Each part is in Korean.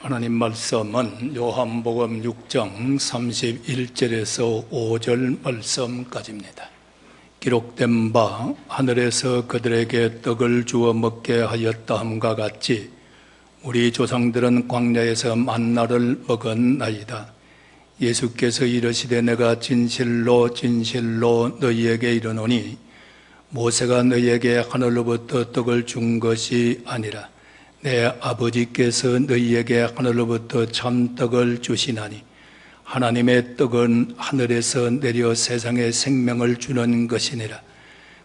하나님 말씀은 요한복음 6장 31절에서 5절 말씀까지입니다. 기록된 바 하늘에서 그들에게 떡을 주어 먹게 하였다 함과 같이 우리 조상들은 광야에서 만나를 먹었나이다. 예수께서 이르시되 내가 진실로 진실로 너희에게 이르노니 모세가 너희에게 하늘로부터 떡을 준 것이 아니라 내 아버지께서 너희에게 하늘로부터 참떡을 주시나니 하나님의 떡은 하늘에서 내려 세상에 생명을 주는 것이니라.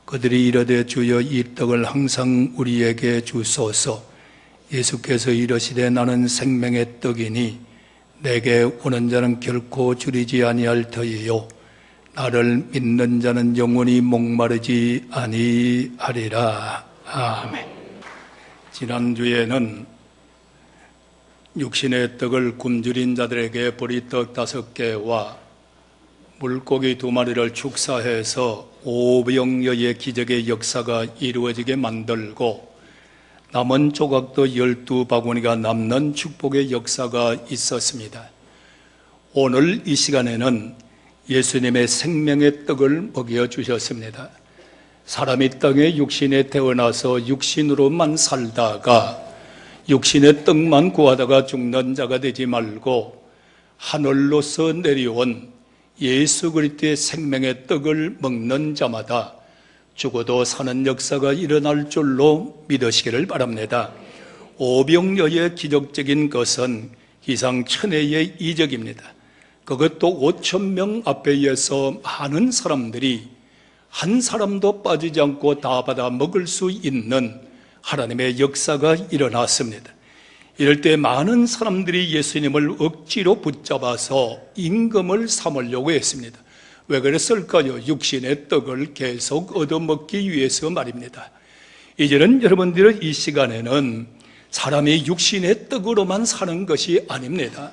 그들이 이르되 주여 이 떡을 항상 우리에게 주소서. 예수께서 이르시되 나는 생명의 떡이니 내게 오는 자는 결코 줄이지 아니할 터이요 나를 믿는 자는 영원히 목마르지 아니하리라. 아멘. 지난주에는 육신의 떡을 굶주린 자들에게 보리떡 5개와 물고기 2마리를 축사해서 오병여의 기적의 역사가 이루어지게 만들고 남은 조각도 12바구니가 남는 축복의 역사가 있었습니다. 오늘 이 시간에는 예수님의 생명의 떡을 먹여주셨습니다. 사람이 땅에 육신에 태어나서 육신으로만 살다가 육신의 떡만 구하다가 죽는 자가 되지 말고 하늘로서 내려온 예수 그리스도의 생명의 떡을 먹는 자마다 죽어도 사는 역사가 일어날 줄로 믿으시기를 바랍니다. 오병여의 기적적인 것은 기상천외의 이적입니다. 그것도 5,000명 앞에서 많은 사람들이 한 사람도 빠지지 않고 다 받아 먹을 수 있는 하나님의 역사가 일어났습니다. 이럴 때 많은 사람들이 예수님을 억지로 붙잡아서 임금을 삼으려고 했습니다. 왜 그랬을까요? 육신의 떡을 계속 얻어먹기 위해서 말입니다. 이제는 여러분들의 이 시간에는 사람이 육신의 떡으로만 사는 것이 아닙니다.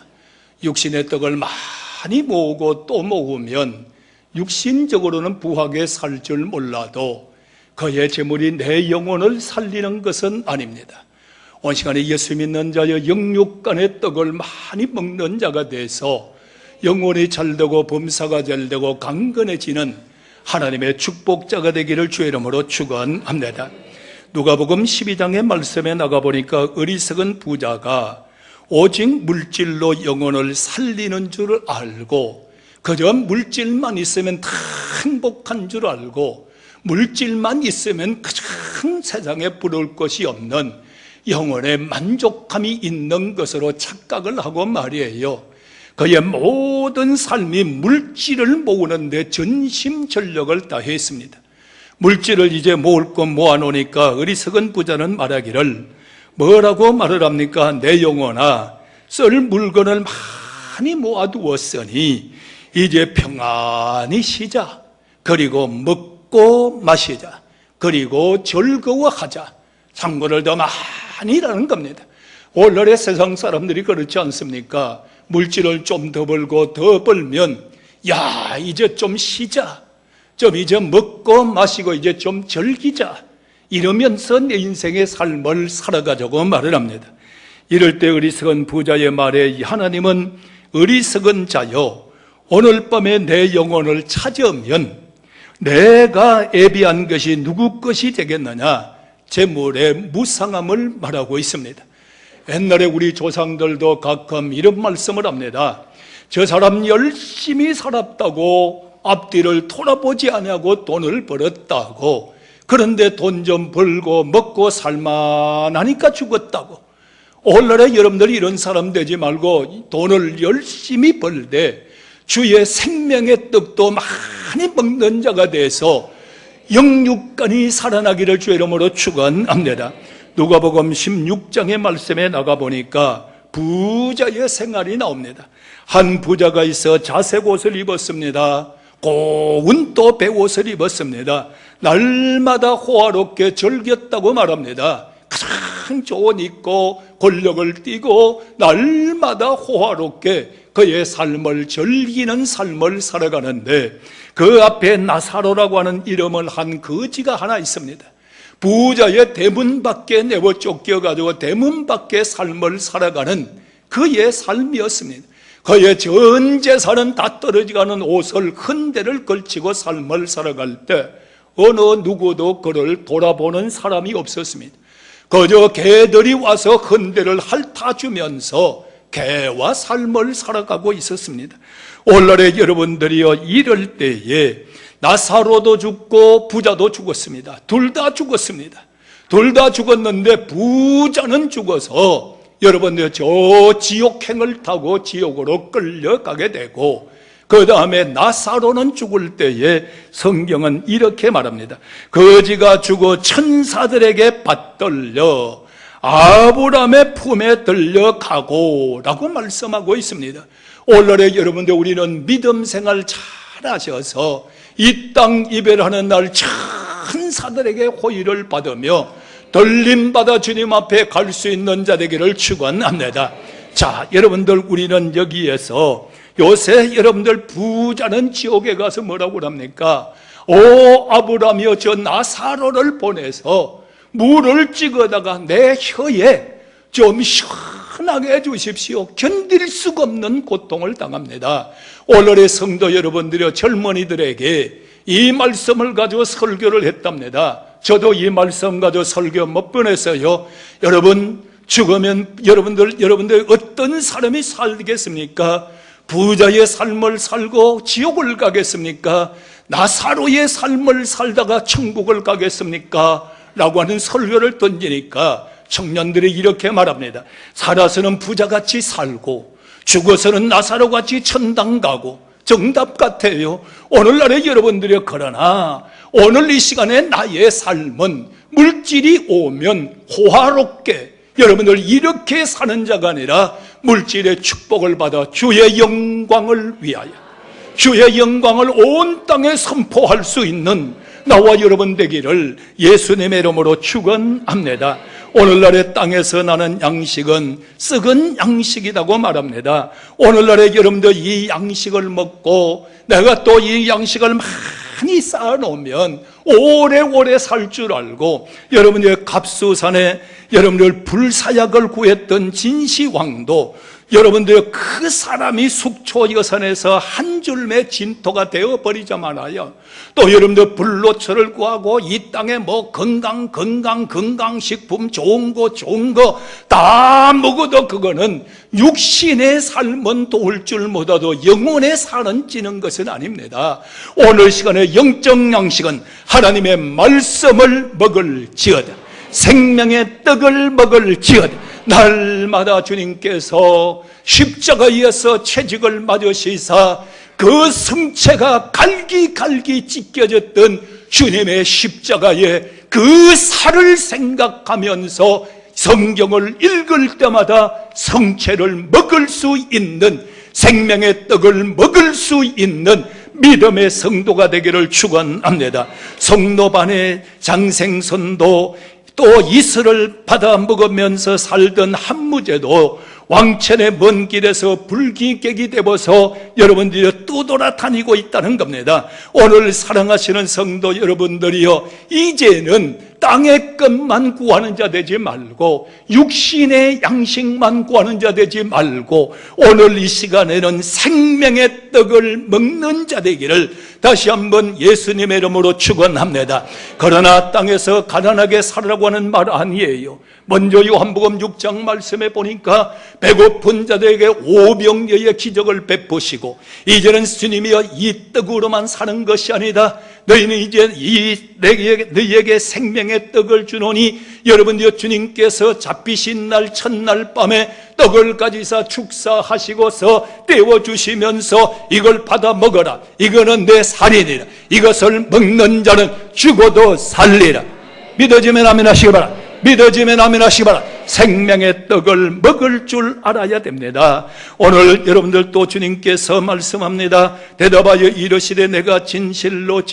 육신의 떡을 많이 모으고 또 모으면 육신적으로는 부하게 살 줄 몰라도 그의 재물이 내 영혼을 살리는 것은 아닙니다. 온 시간에 예수 믿는 자여 영육간의 떡을 많이 먹는 자가 돼서 영혼이 잘되고 범사가 잘되고 강건해지는 하나님의 축복자가 되기를 주의 이름으로 축원합니다. 누가복음 12장의 말씀에 나가보니까 어리석은 부자가 오직 물질로 영혼을 살리는 줄 알고 그저 물질만 있으면 다 행복한 줄 알고 물질만 있으면 큰 세상에 부러울 것이 없는 영혼의 만족감이 있는 것으로 착각을 하고 말이에요. 그의 모든 삶이 물질을 모으는 데 전심전력을 다했습니다. 물질을 이제 모을 것 모아놓으니까 어리석은 부자는 말하기를 뭐라고 말을 합니까? 내 영혼아 쓸 물건을 많이 모아두었으니 이제 평안히 쉬자. 그리고 먹고 마시자. 그리고 즐거워하자. 상고를 더 많이 일하는 겁니다. 오늘의 세상 사람들이 그렇지 않습니까? 물질을 좀 더 벌고 더 벌면 야 이제 좀 쉬자. 좀 이제 먹고 마시고 이제 좀 즐기자. 이러면서 내 인생의 삶을 살아가자고 말을 합니다. 이럴 때 어리석은 부자의 말에 하나님은 어리석은 자여 오늘 밤에 내 영혼을 찾으면 내가 애비한 것이 누구 것이 되겠느냐? 재물의 무상함을 말하고 있습니다. 옛날에 우리 조상들도 가끔 이런 말씀을 합니다. 저 사람 열심히 살았다고 앞뒤를 돌아보지 않고 돈을 벌었다고 그런데 돈 좀 벌고 먹고 살만하니까 죽었다고. 오늘날에 여러분들이 이런 사람 되지 말고 돈을 열심히 벌되 주의 생명의 떡도 많이 먹는 자가 돼서 영육간이 살아나기를 주의 이름으로 축원합니다. 누가복음 16장의 말씀에 나가보니까 부자의 생활이 나옵니다. 한 부자가 있어 자색 옷을 입었습니다. 고운 또 배옷을 입었습니다. 날마다 호화롭게 즐겼다고 말합니다. 가장 좋은 입고 권력을 띠고 날마다 호화롭게 그의 삶을 즐기는 삶을 살아가는데 그 앞에 나사로라고 하는 이름을 한 거지가 하나 있습니다. 부자의 대문 밖에 내어 쫓겨가지고 대문 밖에 삶을 살아가는 그의 삶이었습니다. 그의 전 재산은 다 떨어져가는 옷을 큰 데를 걸치고 삶을 살아갈 때 어느 누구도 그를 돌아보는 사람이 없었습니다. 그저 개들이 와서 흔대를 핥아주면서 개와 삶을 살아가고 있었습니다. 오늘날의 여러분들이요, 이럴 때에 나사로도 죽고 부자도 죽었습니다. 둘 다 죽었습니다. 둘 다 죽었는데 부자는 죽어서 여러분들 저 지옥행을 타고 지옥으로 끌려가게 되고, 그 다음에 나사로는 죽을 때에 성경은 이렇게 말합니다. 거지가 죽어 천사들에게 받들려 아브라함의 품에 들려가고 라고 말씀하고 있습니다. 오늘날의 여러분들, 우리는 믿음 생활 잘 하셔서 이 땅 이별하는 날 천사들에게 호의를 받으며 들림받아 주님 앞에 갈 수 있는 자 되기를 축원합니다. 자, 여러분들, 우리는 여기에서 요새 여러분들 부자는 지옥에 가서 뭐라고 합니까? 오 아브라함이여, 저 나사로를 보내서 물을 찍어다가 내 혀에 좀 시원하게 해주십시오. 견딜 수가 없는 고통을 당합니다. 오늘의 성도 여러분들이요, 젊은이들에게 이 말씀을 가지고 설교를 했답니다. 저도 이 말씀 가지고 설교 몇 번 했어요. 여러분, 죽으면 여러분들 어떤 사람이 살겠습니까? 부자의 삶을 살고 지옥을 가겠습니까? 나사로의 삶을 살다가 천국을 가겠습니까? 라고 하는 설교를 던지니까 청년들이 이렇게 말합니다. 살아서는 부자같이 살고 죽어서는 나사로같이 천당 가고. 정답 같아요. 오늘날의 여러분들이, 그러나 오늘 이 시간에 나의 삶은 물질이 오면 호화롭게 여러분들 이렇게 사는 자가 아니라 물질의 축복을 받아 주의 영광을 위하여, 주의 영광을 온 땅에 선포할 수 있는 나와 여러분 되기를 예수님의 이름으로 축원합니다. 오늘날의 땅에서 나는 양식은 썩은 양식이라고 말합니다. 오늘날의 여러분들, 이 양식을 먹고 내가 또 이 양식을 많이 쌓아놓으면 오래오래 살 줄 알고, 여러분들 갑수산에 여러분들 불사약을 구했던 진시황도 여러분들 그 사람이 속초여산에서 한 줄매 진토가 되어버리자 말아요. 또 여러분들 불로초를 구하고 이 땅에 뭐 건강식품 좋은 거 다 먹어도 그거는 육신의 삶은 도울 줄 못하도 영혼의 살은 찌는 것은 아닙니다. 오늘 시간에 영적 양식은 하나님의 말씀을 먹을지어다, 생명의 떡을 먹을지어다. 날마다 주님께서 십자가에서 채찍을 맞으시사 그 성체가 갈기갈기 찢겨졌던 주님의 십자가의 그 살을 생각하면서 성경을 읽을 때마다 성체를 먹을 수 있는, 생명의 떡을 먹을 수 있는 믿음의 성도가 되기를 축원합니다. 성노반의 장생선도 또 이슬을 받아 먹으면서 살던 한무제도 왕천의 먼 길에서 불기객이 되어서 여러분들이 또 돌아다니고 있다는 겁니다. 오늘 사랑하시는 성도 여러분들이요, 이제는 땅의 것만 구하는 자 되지 말고 육신의 양식만 구하는 자 되지 말고 오늘 이 시간에는 생명의 떡을 먹는 자 되기를 다시 한번 예수님의 이름으로 축원합니다. 그러나 땅에서 가난하게 살으라고 하는 말 아니에요. 먼저 요한복음 6장 말씀에 보니까 배고픈 자들에게 오병여의 기적을 베푸시고, 이제는 주님이여 이 떡으로만 사는 것이 아니다, 너희는 이제 너희에게 생명의 떡을 주노니, 여러분들 주님께서 잡히신 날 첫날 밤에 떡을 가지사 축사하시고서 떼어주시면서 이걸 받아 먹어라, 이거는 내 살이니라, 이것을 먹는 자는 죽어도 살리라. 믿어지면 아멘 하시기 바랍니다. 믿어지면 아멘 하시기 바랍니다. 생명의 떡을 먹을 줄 알아야 됩니다. 오늘 여러분들도 주님께서 말씀합니다. 대답하여 이르시되 내가 진실로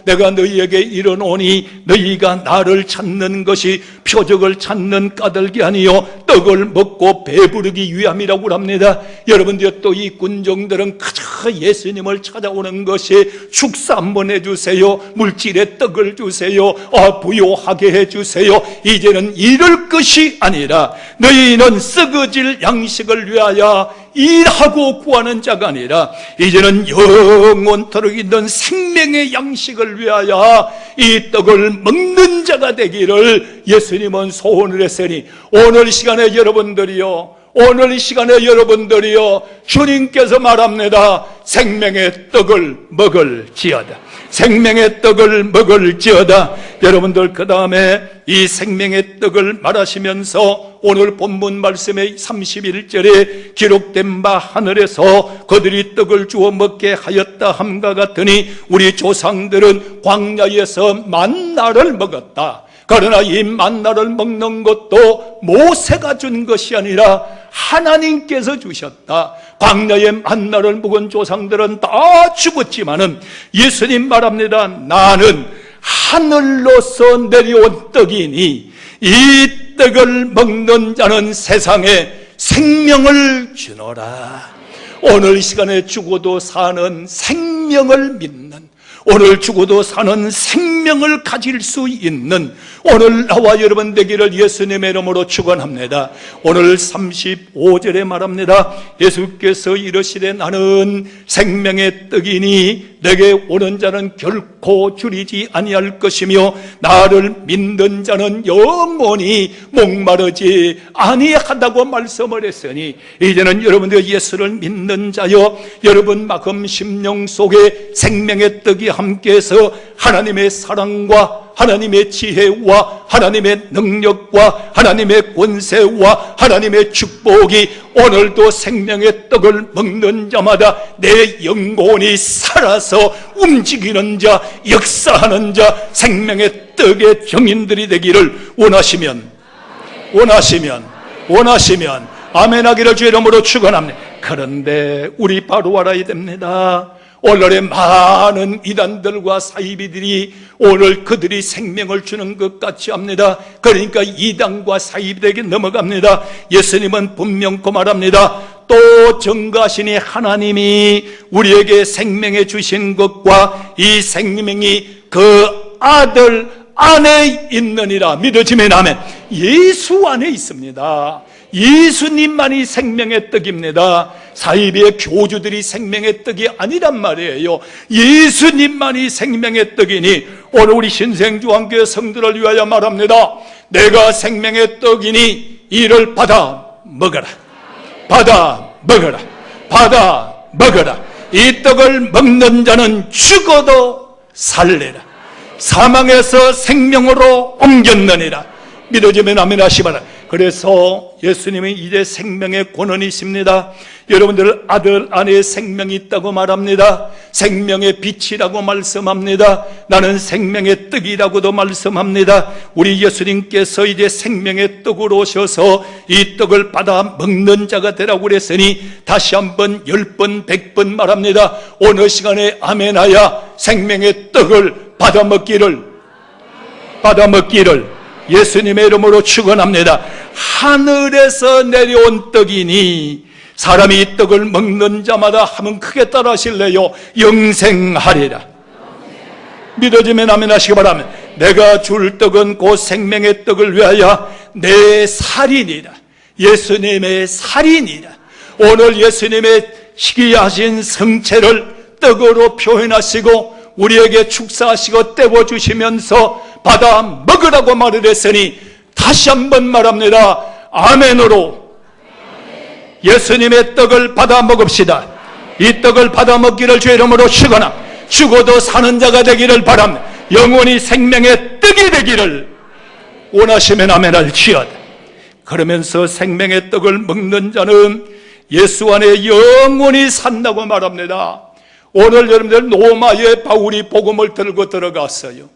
내가 너희에게 이르노니 너희가 나를 찾는 것이 표적을 찾는 까닭이 아니요 떡을 먹고 배부르기 위함이라고 합니다. 여러분들 또 이 군종들은 그저 예수님을 찾아오는 것이 축사 한번 해주세요, 물질의 떡을 주세요, 부요하게 해주세요, 이제는 이럴 것이 것이 아니라 너희는 썩어질 양식을 위하여 일하고 구하는 자가 아니라 이제는 영원토록 있는 생명의 양식을 위하여 이 떡을 먹는 자가 되기를 예수님은 소원을 했으니 오늘 시간에 여러분들이요, 오늘 이 시간에 여러분들이요, 주님께서 말합니다. 생명의 떡을 먹을지어다. 생명의 떡을 먹을지어다. 여러분들 그 다음에 이 생명의 떡을 말하시면서 오늘 본문 말씀의 31절에 기록된 바 하늘에서 그들이 떡을 주어 먹게 하였다 함과 같으니 우리 조상들은 광야에서 만나를 먹었다. 그러나 이 만나를 먹는 것도 모세가 준 것이 아니라 하나님께서 주셨다. 광야의 만나를 먹은 조상들은 다 죽었지만은 예수님 말합니다. 나는 하늘로서 내려온 떡이니 이 떡을 먹는 자는 세상에 생명을 주노라. 오늘 시간에 죽어도 사는 생명을 믿는, 오늘 죽어도 사는 생명을 가질 수 있는 오늘 나와 여러분 되기를 예수님의 이름으로 축원합니다. 오늘 35절에 말합니다. 예수께서 이르시되 나는 생명의 떡이니 내게 오는 자는 결코 줄이지 아니할 것이며 나를 믿는 자는 영원히 목마르지 아니하다고 말씀을 했으니 이제는 여러분들 예수를 믿는 자여, 여러분 마음 심령 속에 생명의 떡이 함께해서 하나님의 사랑과 하나님의 지혜와 하나님의 능력과 하나님의 권세와 하나님의 축복이 오늘도 생명의 떡을 먹는 자마다 내 영혼이 살아서 움직이는 자, 역사하는 자, 생명의 떡의 증인들이 되기를 원하시면 아멘하기를 주의 이름으로 축원합니다. 그런데 우리 바로 알아야 됩니다. 오늘의 많은 이단들과 사이비들이 오늘 그들이 생명을 주는 것 같이 합니다. 그러니까 이단과 사이비들에게 넘어갑니다. 예수님은 분명코 말합니다. 또 증거하시니 하나님이 우리에게 생명해 주신 것과 이 생명이 그 아들 안에 있느니라. 믿어지면 아멘. 예수 안에 있습니다. 예수님만이 생명의 떡입니다. 사이비의 교주들이 생명의 떡이 아니란 말이에요. 예수님만이 생명의 떡이니 오늘 우리 신생주한교회 성도를 위하여 말합니다. 내가 생명의 떡이니 이를 받아 먹어라. 받아 먹어라. 받아 먹어라. 이 떡을 먹는 자는 죽어도 살리라. 사망에서 생명으로 옮겼느니라. 믿어지면 아멘 하시 바랍니다. 그래서 예수님은 이제 생명의 권원이십니다. 여러분들 아들 안에 생명이 있다고 말합니다. 생명의 빛이라고 말씀합니다. 나는 생명의 떡이라고도 말씀합니다. 우리 예수님께서 이제 생명의 떡으로 오셔서 이 떡을 받아 먹는 자가 되라고 그랬으니 다시 한번 10번 100번 말합니다. 오늘 시간에 아멘하야 생명의 떡을 받아 먹기를 예수님의 이름으로 축원합니다. 하늘에서 내려온 떡이니 사람이 이 떡을 먹는 자마다 하면 크게 따라 하실래요? 영생하리라. 믿어지면 아멘 하시기 바랍니다. 내가 줄 떡은 곧 생명의 떡을 위하여 내 살이니라. 예수님의 살이니라. 오늘 예수님의 희귀하신 성체를 떡으로 표현하시고 우리에게 축사하시고 떼어주시면서 받아 먹으라고 말을 했으니 다시 한번 말합니다. 아멘으로 예수님의 떡을 받아 먹읍시다. 이 떡을 받아 먹기를 주의 이름으로 축원하. 죽어도 사는 자가 되기를 바랍니다. 영원히 생명의 떡이 되기를 원하시면 아멘할지어다. 그러면서 생명의 떡을 먹는 자는 예수 안에 영원히 산다고 말합니다. 오늘 여러분들 로마에 바울이 복음을 들고 들어갔어요.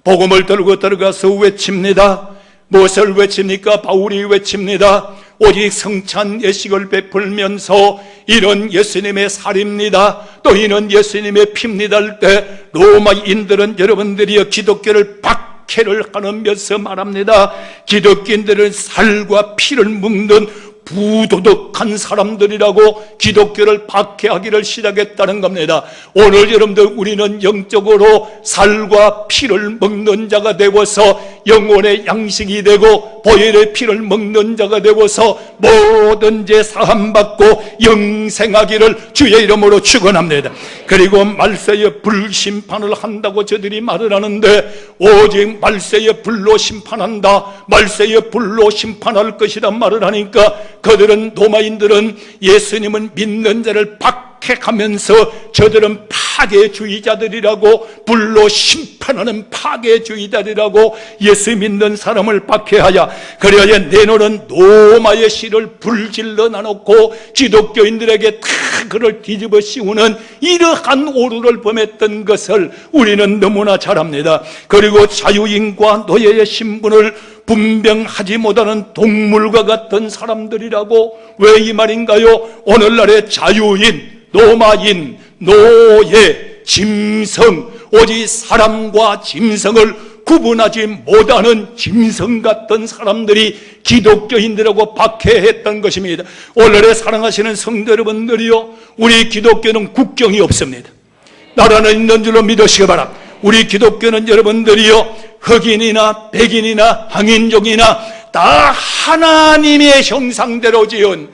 복음을 들고 들어가서 외칩니다. 무엇을 외칩니까? 바울이 외칩니다. 오직 성찬 예식을 베풀면서 이는 예수님의 살입니다. 또 이는 예수님의 피입니다 할 때 로마인들은 여러분들이 기독교를 박해를 하면서 말합니다. 기독교인들은 살과 피를 먹는 부도덕한 사람들이라고 기독교를 박해하기를 시작했다는 겁니다. 오늘 여러분들 우리는 영적으로 살과 피를 먹는 자가 되어서 영혼의 양식이 되고 보혈의 피를 먹는 자가 되어서 모든 죄 사함받고 영생하기를 주의 이름으로 축원합니다. 그리고 말세의 불심판을 한다고 저들이 말을 하는데, 오직 말세의 불로 심판한다, 말세의 불로 심판할 것이란 말을 하니까, 그들은 로마인들은 예수님을 믿는 자를 박해가면서 저들은 파괴주의자들이라고, 불로 심판하는 파괴주의자들이라고 예수 믿는 사람을 박해하여 그래야 내놓은 로마의 씨를 불질러 나놓고 기독교인들에게 다 그를 뒤집어 씌우는 이러한 오류를 범했던 것을 우리는 너무나 잘 압니다. 그리고 자유인과 노예의 신분을 분명하지 못하는 동물과 같은 사람들이라고. 왜 이 말인가요? 오늘날의 자유인, 로마인, 노예, 짐승, 오직 사람과 짐승을 구분하지 못하는 짐승 같은 사람들이 기독교인들하고 박해했던 것입니다. 오늘의 사랑하시는 성도 여러분들이요, 우리 기독교는 국경이 없습니다. 나라는 있는 줄로 믿으시기 바랍니다. 우리 기독교는 여러분들이요, 흑인이나 백인이나 황인종이나 다 하나님의 형상대로 지은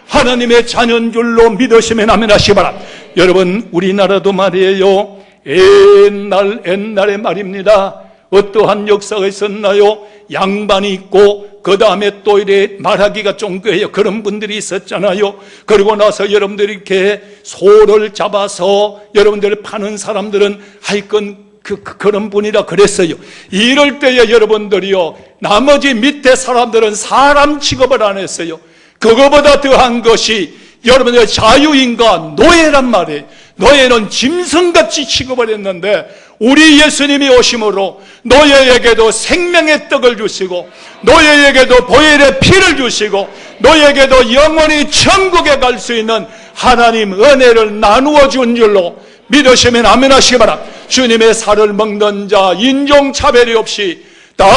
하나님의 자녀인 줄로 믿으시면 아멘 하시기 바랍니다. 여러분, 우리나라도 말이에요, 옛날의 말입니다. 어떠한 역사가 있었나요? 양반이 있고 그 다음에 또 이래 말하기가 좀 그래요. 그런 분들이 있었잖아요. 그리고 나서 여러분들이 이렇게 소를 잡아서 여러분들 파는 사람들은 하여건 그런 분이라 그랬어요. 이럴 때에 여러분들이요, 나머지 밑에 사람들은 사람 취급을 안 했어요. 그거보다 더한 것이 여러분의 자유인과 노예란 말이에요. 노예는 짐승같이 취급을 했는데, 우리 예수님이 오심으로 노예에게도 생명의 떡을 주시고, 노예에게도 보혈의 피를 주시고, 노예에게도 영원히 천국에 갈 수 있는 하나님 은혜를 나누어 준 줄로 믿으시면 아멘 하시기 바랍니다. 주님의 살을 먹는 자, 인종차별이 없이 다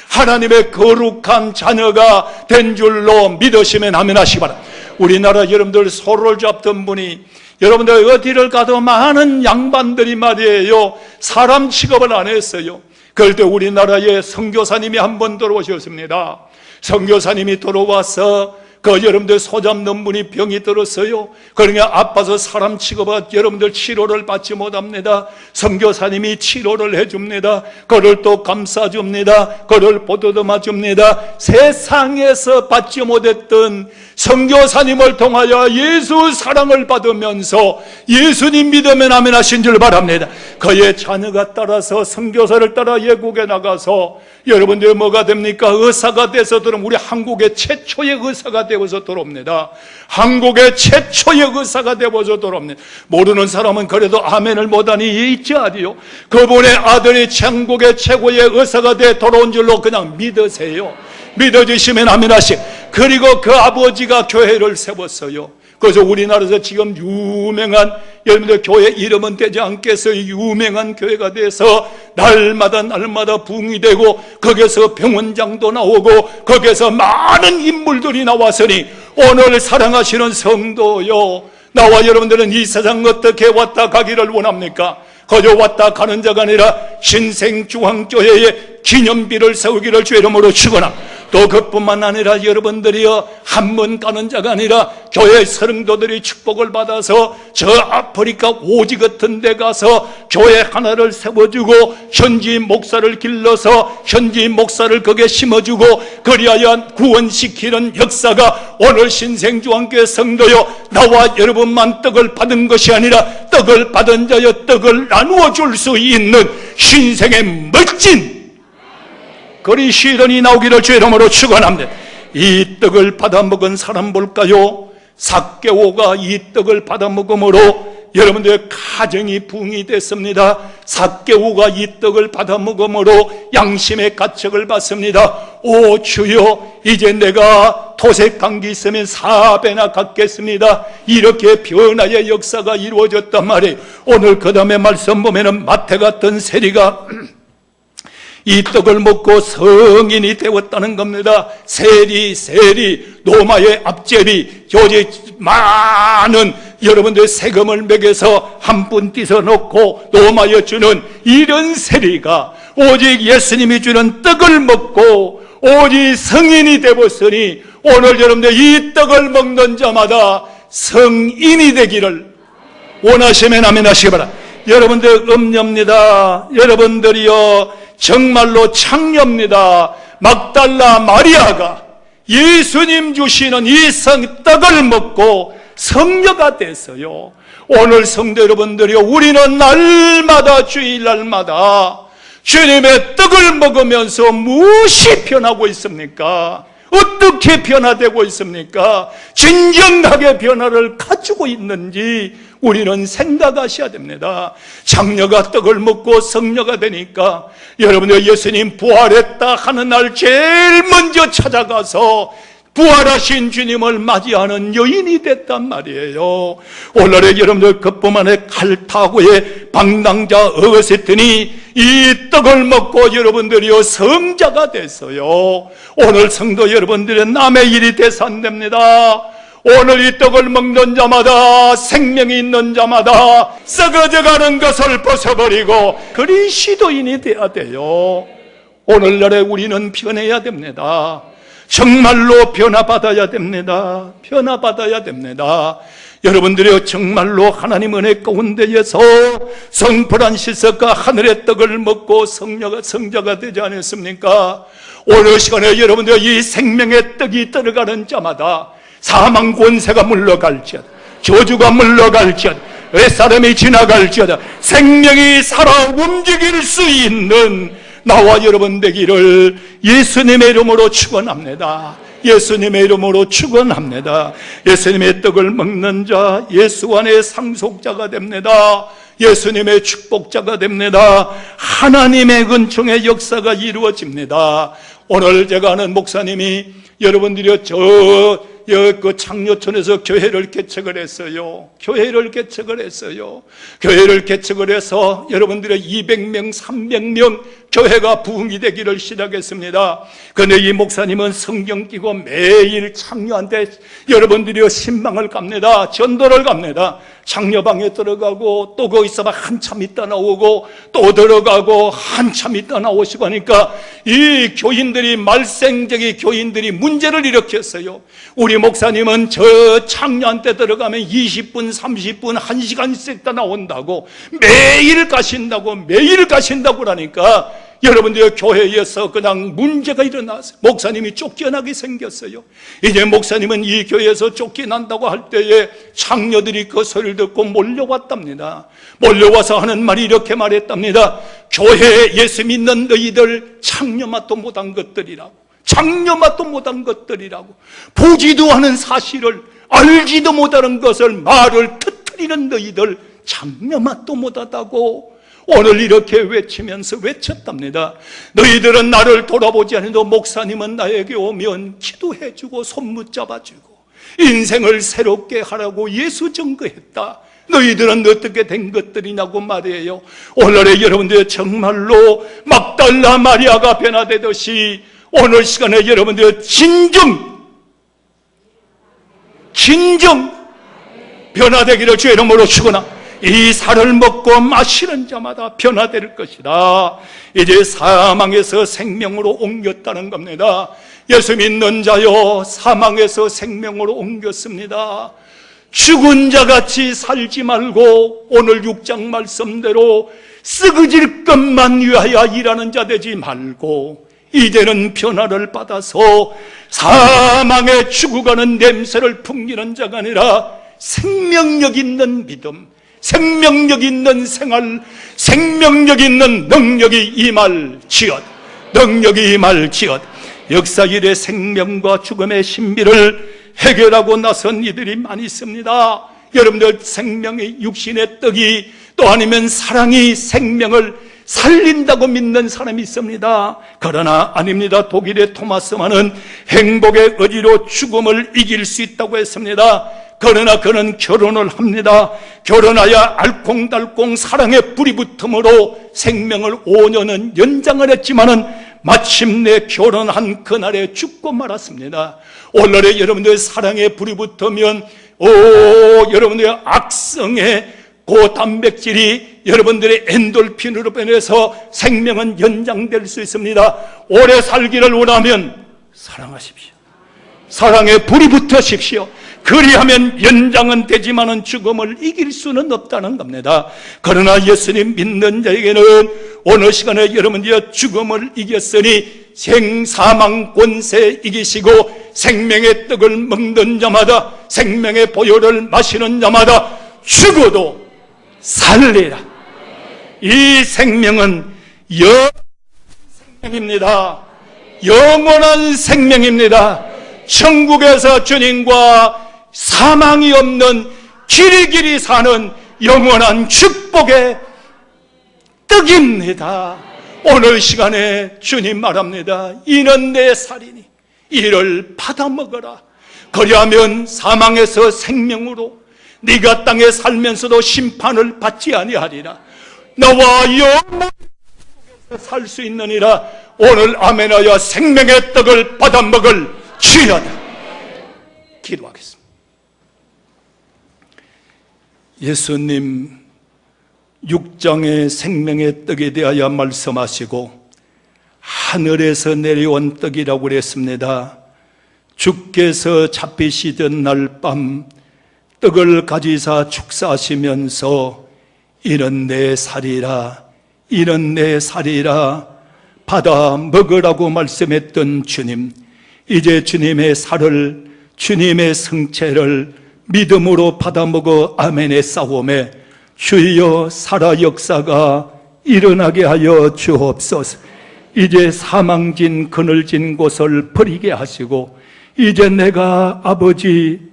하나님의 거룩한 자녀가 된 줄로 믿으시면 아멘 하시기 바랍니다. 우리나라 여러분들 소를 잡던 분이, 여러분들 어디를 가도 많은 양반들이 말이에요, 사람 취급을 안 했어요. 그럴 때 우리나라에 선교사님이 한 번 들어오셨습니다. 선교사님이 들어와서 여러분들 소 잡는 분이 병이 들었어요. 그러니까 아파서 사람 취급을 여러분들 치료를 받지 못합니다. 선교사님이 치료를 해줍니다. 그를 또 감싸줍니다. 그를 보듬어 줍니다. 세상에서 받지 못했던 선교사님을 통하여 예수 사랑을 받으면서 예수님 믿으면 아멘 하신 줄 바랍니다. 그의 자녀가 따라서 선교사를 따라 외국에 나가서 여러분들 뭐가 됩니까? 의사가 돼서 들어오면, 우리 한국의 최초의 의사가 되어서 들어옵니다. 한국의 최초의 의사가 되어서 들어옵니다. 모르는 사람은 그래도 아멘을 못하니 있지 않아요? 그분의 아들이 한국의 최고의 의사가 돼 돌아온 줄로 그냥 믿으세요. 믿어주시면 아멘 하시고, 그리고 그 아버지가 교회를 세웠어요. 그래서 우리나라에서 지금 유명한, 여러분들 교회 이름은 되지 않겠어요? 유명한 교회가 돼서 날마다 부흥이 되고, 거기서 병원장도 나오고, 거기서 많은 인물들이 나왔으니, 오늘 사랑하시는 성도요, 나와 여러분들은 이 세상 어떻게 왔다 가기를 원합니까? 거저 왔다 가는 자가 아니라 신생중앙교회에 기념비를 세우기를 주의 이름으로 축원합니다. 또 그뿐만 아니라 여러분들이요, 한 번 가는 자가 아니라 교회 성도들이 축복을 받아서 저 아프리카 오지 같은 데 가서 교회 하나를 세워주고, 현지 목사를 길러서 현지 목사를 거기에 심어주고, 그리하여 구원시키는 역사가 오늘 신생중앙교회 성도요, 나와 여러분만 떡을 받은 것이 아니라 떡을 받은 자여 떡을 나누어 줄 수 있는 신생의 멋진 그리 시련이 나오기를 주의 이름으로 축원합니다. 이 떡을 받아 먹은 사람 볼까요? 삭개오가 이 떡을 받아 먹음으로 여러분들의 가정이 부흥이 됐습니다. 삭개오가 이 떡을 받아 먹음으로 양심의 가책을 받습니다. 오 주여, 이제 내가 토색한 게 있으면 4배나 갚겠습니다. 이렇게 변화의 역사가 이루어졌단 말이에요. 오늘 그 다음에 말씀 보면은 마태 같은 세리가 이 떡을 먹고 성인이 되었다는 겁니다. 세리, 로마의 압제리, 많은 여러분들 세금을 매겨서 한 푼 띄서 넣고 노마여 주는 이런 세리가 오직 예수님이 주는 떡을 먹고 오직 성인이 되었으니 오늘 여러분들 이 떡을 먹는 자마다 성인이 되기를 원하시면 아멘 하시기 바랍니다. 여러분들 음녀입니다. 여러분들이요 정말로 창녀입니다. 막달라 마리아가 예수님 주시는 이 떡을 먹고 성녀가 됐어요. 오늘 성도 여러분들이요 우리는 날마다 주일날마다 주님의 떡을 먹으면서 무엇이 변하고 있습니까? 어떻게 변화되고 있습니까? 진정하게 변화를 가지고 있는지 우리는 생각하셔야 됩니다. 장녀가 떡을 먹고 성녀가 되니까 여러분들 예수님 부활했다 하는 날 제일 먼저 찾아가서 부활하신 주님을 맞이하는 여인이 됐단 말이에요. 오늘의 여러분들 그뿐만 아니라 칼타고의 방랑자 어거스틴이 이 떡을 먹고 여러분들이요 성자가 됐어요. 오늘 성도 여러분들은 남의 일이 돼서 안 됩니다. 오늘 이 떡을 먹는 자마다 생명이 있는 자마다 썩어져가는 것을 벗어버리고 그리스도인이 되어야 돼요. 오늘날에 우리는 변해야 됩니다. 정말로 변화받아야 됩니다. 변화받아야 됩니다. 여러분들이 정말로 하나님 은혜 가운데에서 성 프란시스가 하늘의 떡을 먹고 성자가 되지 않았습니까? 오늘 시간에 여러분들 이 생명의 떡이 들어가는 자마다 사망 권세가 물러갈지어다, 저주가 물러갈지어다, 햇사람이 지나갈지어다 생명이 살아 움직일 수 있는 나와 여러분 되기를 예수님의 이름으로 축원합니다. 예수님의 이름으로 축원합니다. 예수님의 떡을 먹는 자 예수 안의 상속자가 됩니다. 예수님의 축복자가 됩니다. 하나님의 은총의 역사가 이루어집니다. 오늘 제가 아는 목사님이 여러분들이 그 창녀촌에서 교회를 개척을 했어요. 교회를 개척을 해서 여러분들의 200명, 300명 교회가 부흥이 되기를 시작했습니다. 그런데 이 목사님은 성경 끼고 매일 창녀한테 여러분들이 신방을 갑니다. 전도를 갑니다. 창녀방에 들어가고 또 거기서 막 한참 있다 나오고 또 들어가고 한참 있다 나오시고 하니까 이 교인들이 말썽쟁이 교인들이 문제를 일으켰어요. 우리 목사님은 저 창녀한테 들어가면 20분, 30분, 1시간씩 있다 나온다고 매일 가신다고 그러니까 여러분들 교회에서 그냥 문제가 일어났어요. 목사님이 쫓겨나게 생겼어요. 이제 목사님은 이 교회에서 쫓겨난다고 할 때에 창녀들이 그 소리를 듣고 몰려왔답니다. 몰려와서 하는 말이 이렇게 말했답니다. 교회에 예수 믿는 너희들 창녀 맛도 못한 것들이라고, 창녀 맛도 못한 것들이라고, 보지도 않은 사실을 알지도 못하는 것을 말을 터뜨리는 너희들 창녀 맛도 못하다고 오늘 이렇게 외쳤답니다. 너희들은 나를 돌아보지 않아도 목사님은 나에게 오면 기도해주고 손 붙잡아주고 인생을 새롭게 하라고 예수 증거했다. 너희들은 어떻게 된 것들이냐고 말이에요. 오늘의 여러분들 정말로 막달라 마리아가 변화되듯이 오늘 시간에 여러분들 진정 변화되기를 주의 이름으로 축원합니다. 이 살을 먹고 마시는 자마다 변화될 것이다. 이제 사망에서 생명으로 옮겼다는 겁니다. 예수 믿는 자요 사망에서 생명으로 옮겼습니다. 죽은 자같이 살지 말고 오늘 6장 말씀대로 썩어질 것만 위하여 일하는 자 되지 말고 이제는 변화를 받아서 사망에 죽어가는 냄새를 풍기는 자가 아니라 생명력 있는 믿음, 생명력 있는 생활, 생명력 있는 능력이 임할지어다. 역사 일의 생명과 죽음의 신비를 해결하고 나선 이들이 많이 있습니다. 여러분들 생명의 육신의 떡이 또 아니면 사랑이 생명을 살린다고 믿는 사람이 있습니다. 그러나 아닙니다. 독일의 토마스만은 행복의 의지로 죽음을 이길 수 있다고 했습니다. 그러나 그는 결혼을 합니다. 결혼하여 알콩달콩 사랑의 불이 붙음으로 생명을 5년은 연장을 했지만은 마침내 결혼한 그날에 죽고 말았습니다. 오늘의 여러분들 사랑의 불이 붙으면 여러분들의 악성의 고단백질이 여러분들의 엔돌핀으로 변해서 생명은 연장될 수 있습니다. 오래 살기를 원하면 사랑하십시오. 사랑에 불이 붙으십시오. 그리하면 연장은 되지만은 죽음을 이길 수는 없다는 겁니다. 그러나 예수님 믿는 자에게는 어느 시간에 여러분들이 죽음을 이겼으니 생사망 권세 이기시고 생명의 떡을 먹는 자마다, 생명의 보혈을 마시는 자마다 죽어도 살리라. 이 생명은 생명입니다. 영원한 생명입니다. 천국에서 주님과 사망이 없는 길이길이 사는 영원한 축복의 떡입니다. 오늘 시간에 주님 말합니다. 이는 내 살이니 이를 받아 먹어라. 그리하면 사망에서 생명으로 네가 땅에 살면서도 심판을 받지 아니하리라. 너와 영원히 살 수 있느니라. 오늘 아멘하여 생명의 떡을 받아 먹을 주여다. 기도하겠습니다. 예수님 6장의 생명의 떡에 대하여 말씀하시고 하늘에서 내려온 떡이라고 그랬습니다. 주께서 잡히시던 날 밤 떡을 가지사 축사하시면서 이는 내 살이라, 이는 내 살이라 받아 먹으라고 말씀했던 주님, 이제 주님의 살을, 주님의 성체를 믿음으로 받아 먹어 아멘의 싸움에 주여 살아 역사가 일어나게 하여 주옵소서. 이제 사망진 그늘진 곳을 버리게 하시고 이제 내가 아버지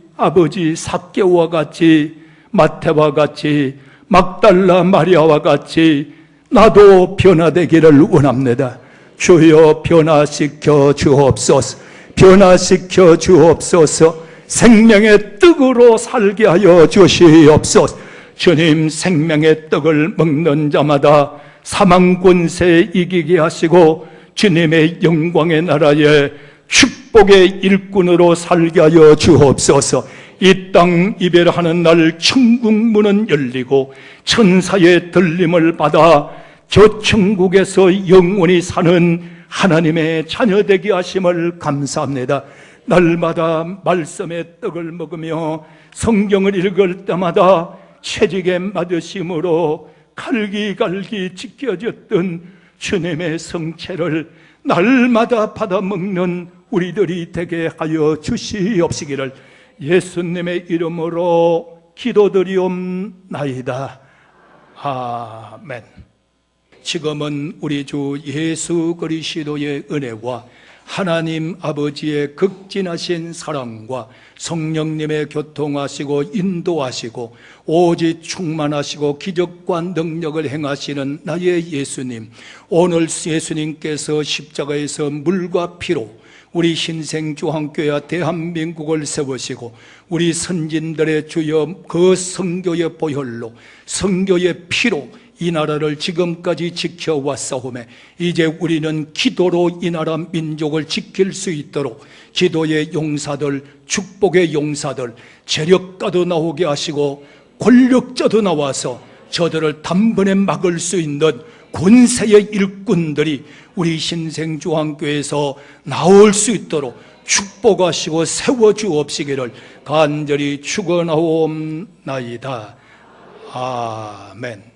삭개와 같이, 마태와 같이, 막달라 마리아와 같이 나도 변화되기를 원합니다. 주여 변화시켜 주옵소서. 변화시켜 주옵소서. 생명의 떡으로 살게 하여 주시옵소서. 주님, 생명의 떡을 먹는 자마다 사망 권세 이기게 하시고 주님의 영광의 나라에 축복의 일꾼으로 살게 하여 주옵소서. 이 땅 이별하는 날 천국 문은 열리고 천사의 들림을 받아 저 천국에서 영원히 사는 하나님의 자녀되게 하심을 감사합니다. 날마다 말씀의 떡을 먹으며 성경을 읽을 때마다 채찍에 맞으심으로 갈기갈기 찢겨졌던 주님의 성체를 날마다 받아 먹는 우리들이 되게 하여 주시옵시기를 예수님의 이름으로 기도드리옵나이다. 아멘. 지금은 우리 주 예수 그리스도의 은혜와 하나님 아버지의 극진하신 사랑과 성령님의 교통하시고 인도하시고 오직 충만하시고 기적과 능력을 행하시는 나의 예수님, 오늘 예수님께서 십자가에서 물과 피로 우리 신생주한교회와 대한민국을 세우시고 우리 선진들의 주여 그 성교의 보혈로 성교의 피로 이 나라를 지금까지 지켜왔사오매 이제 우리는 기도로 이 나라 민족을 지킬 수 있도록 기도의 용사들, 축복의 용사들, 재력가도 나오게 하시고 권력자도 나와서 저들을 단번에 막을 수 있는 권세의 일꾼들이 우리 신생주한교회에서 나올 수 있도록 축복하시고 세워주옵시기를 간절히 축원하옵나이다. 아멘.